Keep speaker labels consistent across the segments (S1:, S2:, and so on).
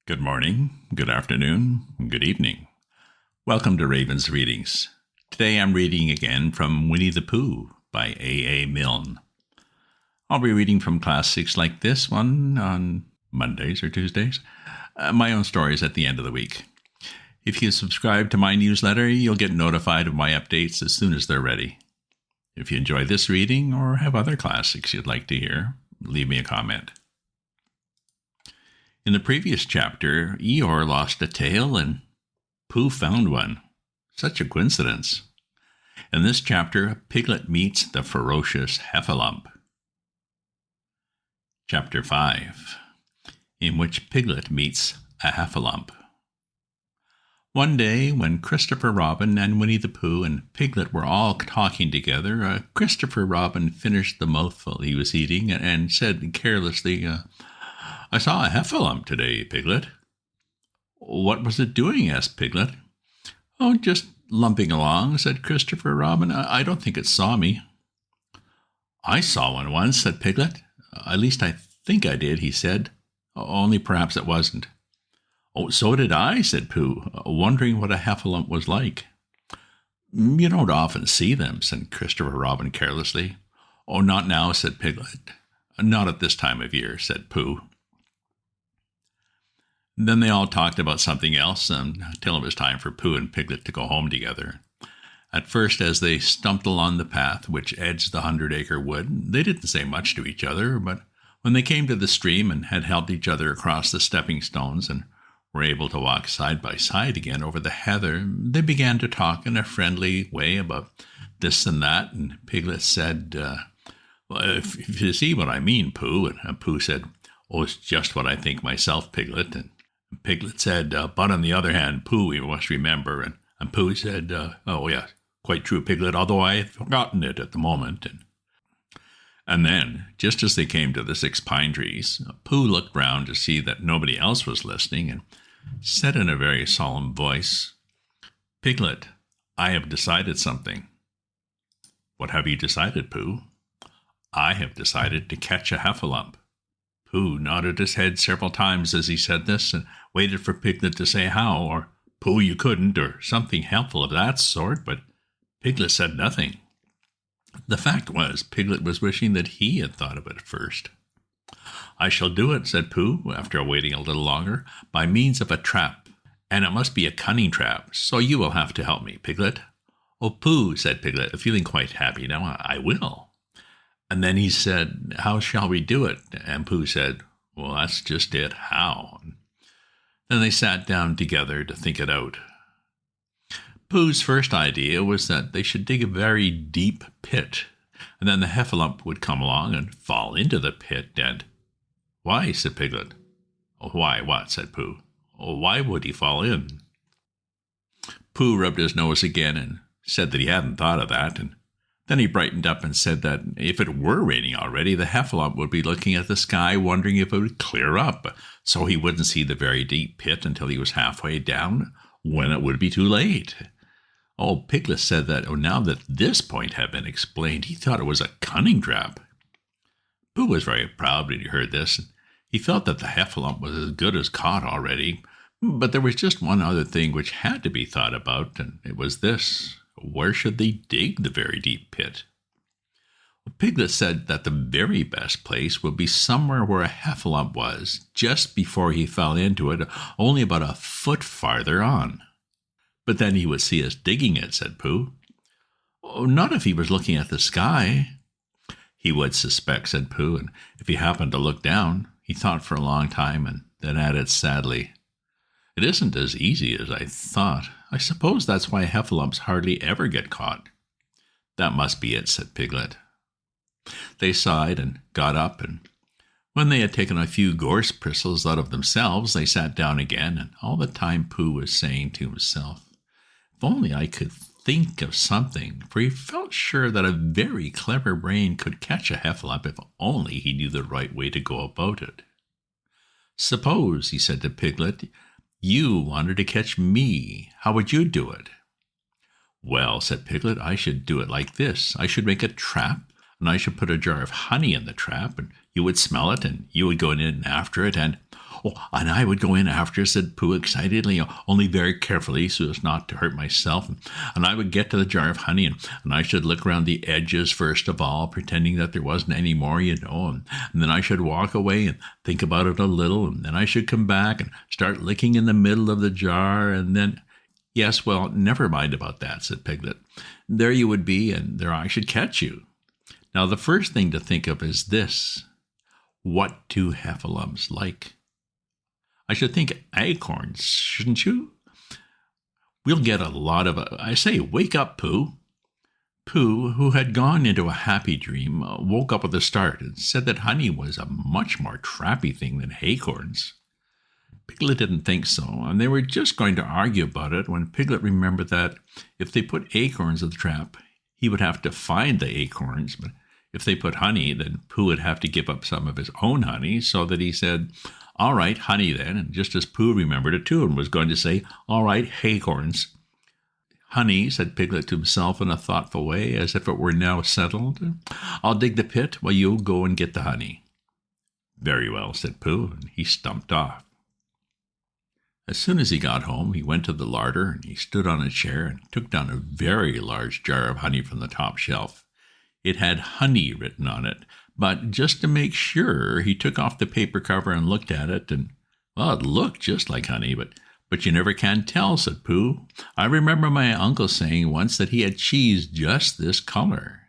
S1: Good morning, good afternoon, good evening. Welcome to Raven's Readings. Today I'm reading again from Winnie the Pooh by A. Milne. I'll be reading from classics like this one on Mondays or Tuesdays. My own stories at the end of the week. If you subscribe to my newsletter, you'll get notified of my updates as soon as they're ready. If you enjoy this reading or have other classics you'd like to hear, leave me a comment. In the previous chapter, Eeyore lost a tail and Pooh found one. Such a coincidence. In this chapter, Piglet meets the ferocious Heffalump. Chapter 5, in which Piglet meets a Heffalump. One day, when Christopher Robin and Winnie the Pooh and Piglet were all talking together, Christopher Robin finished the mouthful he was eating and said carelessly, "I saw a Heffalump today, Piglet." "What was it doing?" asked Piglet. "Oh, just lumping along," said Christopher Robin. "I don't think it saw me." "I saw one once," said Piglet. "At least I think I did," he said. "Only perhaps it wasn't." "Oh, so did I," said Pooh, wondering what a Heffalump was like. "You don't often see them," said Christopher Robin carelessly. "Oh, not now," said Piglet. "Not at this time of year," said Pooh. Then they all talked about something else until it was time for Pooh and Piglet to go home together. At first, as they stumped along the path which edged the 100-acre wood, they didn't say much to each other, but when they came to the stream and had helped each other across the stepping stones and were able to walk side by side again over the heather, they began to talk in a friendly way about this and that, and Piglet said, "Well, if you see what I mean, Pooh," and Pooh said, "Oh, it's just what I think myself, Piglet," and Piglet said, "But on the other hand, Pooh, you must remember," and Pooh said, "Oh, yeah, quite true, Piglet, although I had forgotten it at the moment." And then, just as they came to the 6 pine trees, Pooh looked round to see that nobody else was listening and said in a very solemn voice, "Piglet, I have decided something." "What have you decided, Pooh?" "I have decided to catch a Heffalump." Pooh nodded his head several times as he said this and waited for Piglet to say how, or "Pooh, you couldn't," or something helpful of that sort, but Piglet said nothing. The fact was, Piglet was wishing that he had thought of it first. "I shall do it," said Pooh, after waiting a little longer, "by means of a trap, and it must be a cunning trap, so you will have to help me, Piglet." "Oh, Pooh," said Piglet, feeling quite happy now, "I will." And then he said, "How shall we do it?" And Pooh said, "Well, that's just it, how?" Then they sat down together to think it out. Pooh's first idea was that they should dig a very deep pit, and then the Heffalump would come along and fall into the pit, and... "Why?" said Piglet. "Oh, why what?" said Pooh. "Oh, why would he fall in?" Pooh rubbed his nose again and said that he hadn't thought of that, and then he brightened up and said that if it were raining already, the Heffalump would be looking at the sky, wondering if it would clear up, so he wouldn't see the very deep pit until he was halfway down, when it would be too late. Oh, Piglet said that now that this point had been explained, he thought it was a cunning trap. Pooh was very proud when he heard this. He felt that the Heffalump was as good as caught already, but there was just one other thing which had to be thought about, and it was this. Where should they dig the very deep pit? Piglet said that the very best place would be somewhere where a Heffalump was, just before he fell into it, only about a foot farther on. "But then he would see us digging it," said Pooh. "Oh, not if he was looking at the sky." "He would suspect," said Pooh, "and if he happened to look down." He thought for a long time, and then added sadly, "It isn't as easy as I thought. I suppose that's why Heffalumps hardly ever get caught." "That must be it," said Piglet. They sighed and got up, and when they had taken a few gorse bristles out of themselves, they sat down again, and all the time Pooh was saying to himself, "If only I could think of something," for he felt sure that a very clever brain could catch a Heffalump if only he knew the right way to go about it. "Suppose," he said to Piglet, "you wanted to catch me. How would you do it?" "Well," said Piglet, "I should do it like this. I should make a trap, and I should put a jar of honey in the trap, and you would smell it, and you would go in after it, and "Oh, and I would go in after," said Pooh excitedly, "only very carefully so as not to hurt myself. And I would get to the jar of honey, and I should look around the edges first of all, pretending that there wasn't any more, and then I should walk away and think about it a little, and then I should come back and start licking in the middle of the jar, and then—" "Yes, well, never mind about that," said Piglet. "There you would be, and there I should catch you. Now, the first thing to think of is this. What do heffalumps like? I should think acorns, shouldn't you? We'll get a lot of— I say, wake up, Pooh." Pooh, who had gone into a happy dream, woke up with a start and said that honey was a much more trappy thing than acorns. Piglet didn't think so, and they were just going to argue about it when Piglet remembered that if they put acorns in the trap, he would have to find the acorns, but if they put honey, then Pooh would have to give up some of his own honey, so that he said, "All right, honey then," and just as Pooh remembered it too, and was going to say, "All right, acorns." "Honey," said Piglet to himself in a thoughtful way, as if it were now settled, "I'll dig the pit while you go and get the honey." "Very well," said Pooh, and he stumped off. As soon as he got home, he went to the larder, and he stood on a chair and took down a very large jar of honey from the top shelf. It had honey written on it, but just to make sure, he took off the paper cover and looked at it, and, well, it looked just like honey, but you never can tell, said Pooh. "I remember my uncle saying once that he had cheese just this color."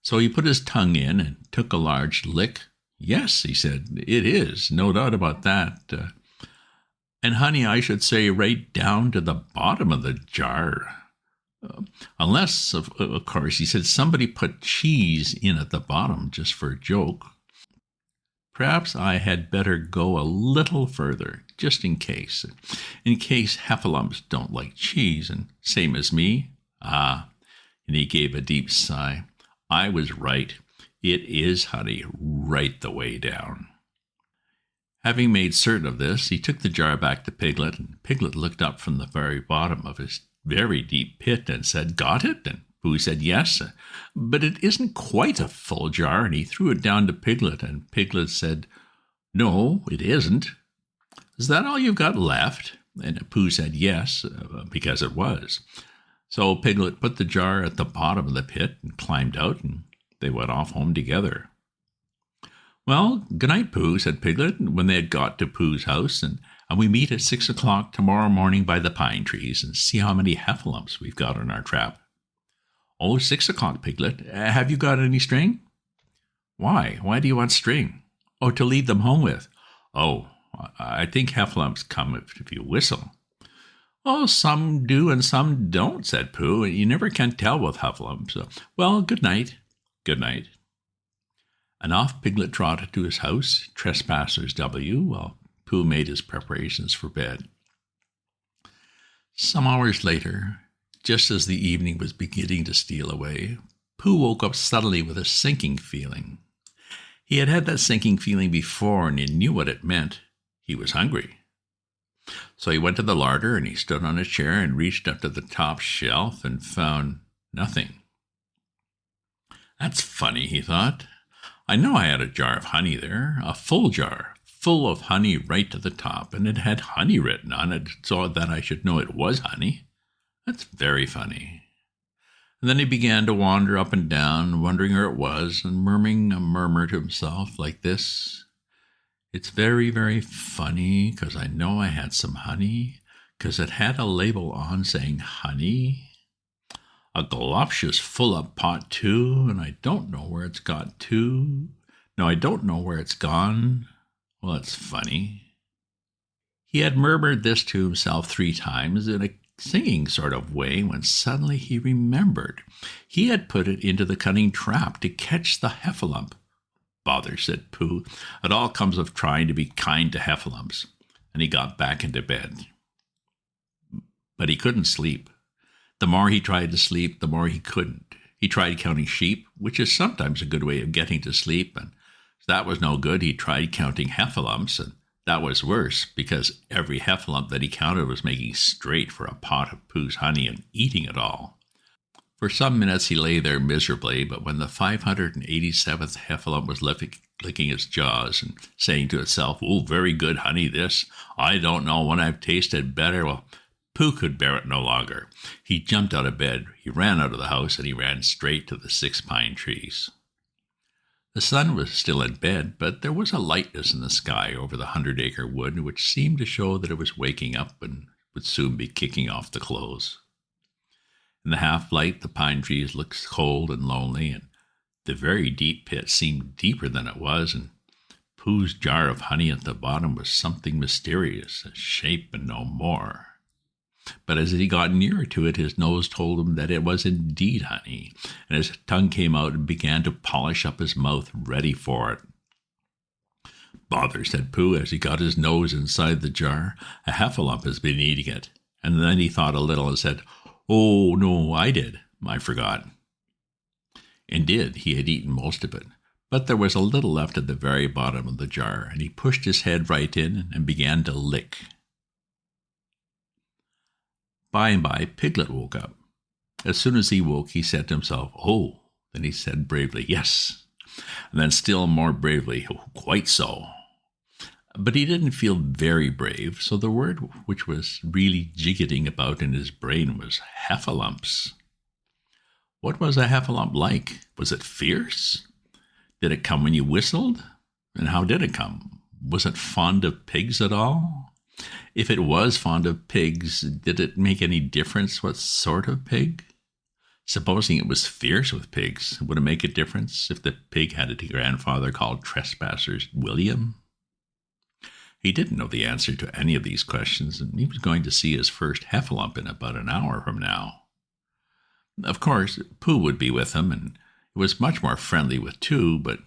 S1: So he put his tongue in and took a large lick. "Yes," he said, "it is, no doubt about that. And honey, I should say, right down to the bottom of the jar. Unless, of course," he said, "somebody put cheese in at the bottom just for a joke. Perhaps I had better go a little further, just in case heffalumps don't like cheese, and same as me. Ah," and he gave a deep sigh, "I was right. It is honey right the way down." Having made certain of this, he took the jar back to Piglet, and Piglet looked up from the very bottom of his very deep pit and said, "Got it?" And Pooh said, "Yes, but it isn't quite a full jar," and he threw it down to Piglet, and Piglet said, "No, it isn't. Is that all you've got left?" And Pooh said, "Yes," because it was. So Piglet put the jar at the bottom of the pit and climbed out, and they went off home together. "Well, good night, Pooh," said Piglet, when they had got to Pooh's house, and we meet at 6 o'clock tomorrow morning by the pine trees and see how many heffalumps we've got in our trap. "Oh, 6 o'clock, Piglet. Have you got any string?" "Why? Why do you want string?" "Oh, to lead them home with." "Oh, I think heffalumps come if you whistle." "Oh, some do and some don't," said Pooh. "You never can tell with heffalumps. Well, good night." "Good night." And off Piglet trotted to his house, Trespassers W., while Pooh made his preparations for bed. Some hours later, just as the evening was beginning to steal away, Pooh woke up suddenly with a sinking feeling. He had had that sinking feeling before, and he knew what it meant. He was hungry. So he went to the larder, and he stood on a chair and reached up to the top shelf and found nothing. "That's funny," he thought. "I know I had a jar of honey there, a full jar, full of honey right to the top, and it had honey written on it, so that I should know it was honey. That's very funny." And then he began to wander up and down, wondering where it was, and murmuring a murmur to himself like this: "It's very, very funny, 'cause I know I had some honey, 'cause it had a label on saying honey. A galoptious full-up pot, too, and I don't know where it's got to. No, I don't know where it's gone. Well, it's funny." He had murmured this to himself 3 times in a singing sort of way when suddenly he remembered. He had put it into the cunning trap to catch the heffalump. "Bother," said Pooh. "It all comes of trying to be kind to heffalumps." And he got back into bed. But he couldn't sleep. The more he tried to sleep, the more he couldn't. He tried counting sheep, which is sometimes a good way of getting to sleep, and if that was no good, he tried counting heffalumps, and that was worse, because every heffalump that he counted was making straight for a pot of Pooh's honey and eating it all. For some minutes he lay there miserably, but when the 587th heffalump was licking its jaws and saying to itself, "Oh, very good, honey, this. I don't know when I've tasted better." Well, Pooh could bear it no longer. He jumped out of bed, he ran out of the house, and he ran straight to the 6 pine trees. The sun was still in bed, but there was a lightness in the sky over the 100-acre wood which seemed to show that it was waking up and would soon be kicking off the clothes. In the half-light, the pine trees looked cold and lonely, and the very deep pit seemed deeper than it was, and Pooh's jar of honey at the bottom was something mysterious, a shape and no more. But as he got nearer to it, his nose told him that it was indeed honey, and his tongue came out and began to polish up his mouth, ready for it. "Bother," said Pooh, as he got his nose inside the jar. "A heffalump has been eating it." And then he thought a little and said, "Oh, no, I did. I forgot." Indeed, he had eaten most of it, but there was a little left at the very bottom of the jar, and he pushed his head right in and began to lick. By and by, Piglet woke up. As soon as he woke, he said to himself, "Oh." Then he said bravely, "Yes." And then still more bravely, "Oh, quite so." But he didn't feel very brave, so the word which was really jiggetting about in his brain was heffalumps. What was a heffalump like? Was it fierce? Did it come when you whistled? And how did it come? Was it fond of pigs at all? If it was fond of pigs, did it make any difference what sort of pig? Supposing it was fierce with pigs, would it make a difference if the pig had a grandfather called Trespassers William? He didn't know the answer to any of these questions, and he was going to see his first heffalump in about an hour from now. Of course, Pooh would be with him, and it was much more friendly with two, but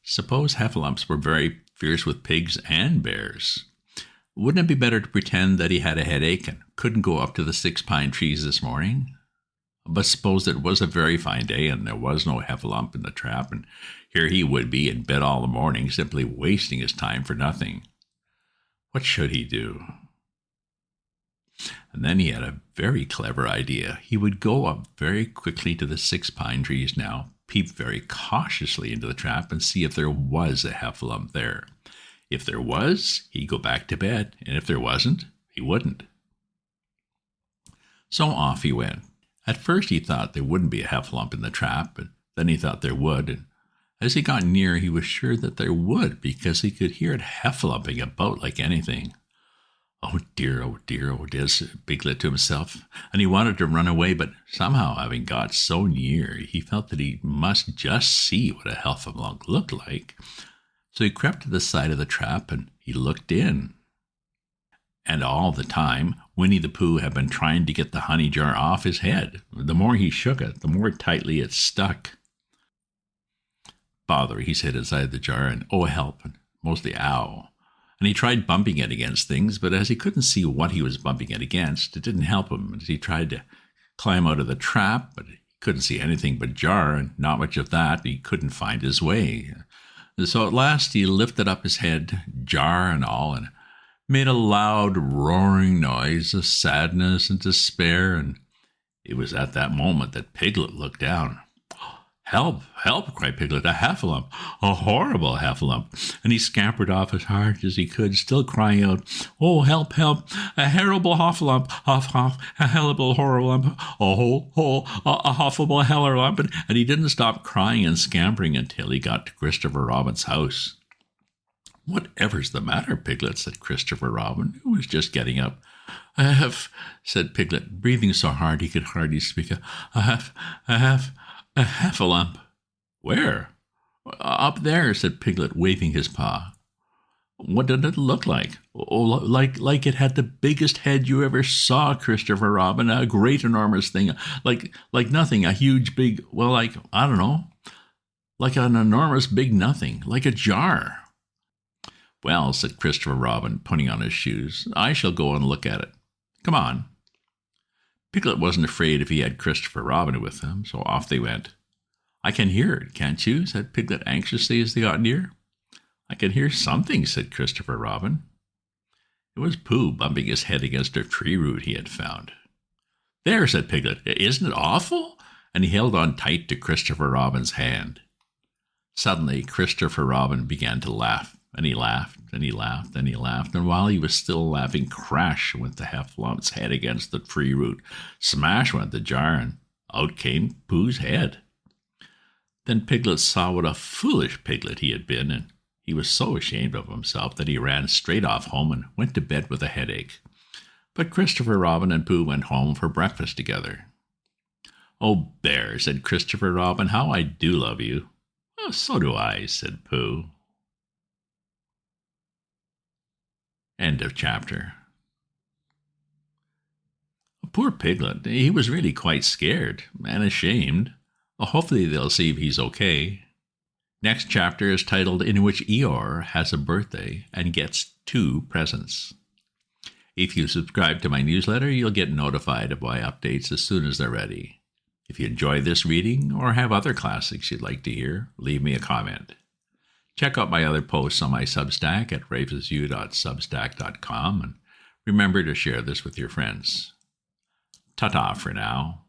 S1: suppose heffalumps were very fierce with pigs and bears. Wouldn't it be better to pretend that he had a headache and couldn't go up to the 6 pine trees this morning? But suppose it was a very fine day and there was no heffalump in the trap, and here he would be in bed all the morning, simply wasting his time for nothing. What should he do? And then he had a very clever idea. He would go up very quickly to the 6 pine trees now, peep very cautiously into the trap, and see if there was a heffalump there. If there was, he'd go back to bed, and if there wasn't, he wouldn't. So off he went. At first he thought there wouldn't be a heffalump in the trap, but then he thought there would, and as he got near, he was sure that there would, because he could hear it heffalumping about like anything. "Oh dear, oh dear, oh dear," said Piglet to himself, and he wanted to run away, but somehow, having got so near, he felt that he must just see what a heffalump looked like. So he crept to the side of the trap, and he looked in. And all the time, Winnie the Pooh had been trying to get the honey jar off his head. The more he shook it, the more tightly it stuck. "Bother," he said inside the jar, and "oh, help," and mostly "ow." And he tried bumping it against things, but as he couldn't see what he was bumping it against, it didn't help him. As he tried to climb out of the trap, but he couldn't see anything but jar, and not much of that. He couldn't find his way. So at last he lifted up his head, jar and all, and made a loud roaring noise of sadness and despair, and it was at that moment that Piglet looked down. "Help, help," cried Piglet, "a heffalump, a horrible heffalump." And he scampered off as hard as he could, still crying out, "Oh, help, help, a horrible heffalump, huff, huff, a horrible horrorlump, a huffable hellerlump." And he didn't stop crying and scampering until he got to Christopher Robin's house. "Whatever's the matter, Piglet?" said Christopher Robin, who was just getting up. "I have," said Piglet, breathing so hard he could hardly speak. I have a heffalump." "Where?" "Up there," said Piglet, waving his paw. "What did it look like?" "Oh, like it had the biggest head you ever saw, Christopher Robin, a great enormous thing, like nothing, a huge big, well, like, I don't know, like an enormous big nothing, like a jar." "Well," said Christopher Robin, putting on his shoes, "I shall go and look at it. Come on." Piglet wasn't afraid if he had Christopher Robin with him, so off they went. "I can hear it, can't you?" said Piglet anxiously as they got near. "I can hear something," said Christopher Robin. It was Pooh bumping his head against a tree root he had found. "There," said Piglet, "isn't it awful?" And he held on tight to Christopher Robin's hand. Suddenly, Christopher Robin began to laugh, and he laughed, and he laughed, and he laughed, and while he was still laughing, crash went the Heffalump's head against the tree root. Smash went the jar, and out came Pooh's head. Then Piglet saw what a foolish piglet he had been, and he was so ashamed of himself that he ran straight off home and went to bed with a headache. But Christopher Robin and Pooh went home for breakfast together. "Oh, Bear," said Christopher Robin, "how I do love you." "Oh, so do I," said Pooh. End of chapter. Poor Piglet, he was really quite scared and ashamed. Well, hopefully they'll see if he's okay. Next chapter is titled "In which Eeyore has a birthday and gets 2 presents." If you subscribe to my newsletter, you'll get notified of my updates as soon as they're ready. If you enjoy this reading or have other classics you'd like to hear, leave me a comment. Check out my other posts on my Substack at rafesyou.substack.com, and remember to share this with your friends. Ta-ta for now.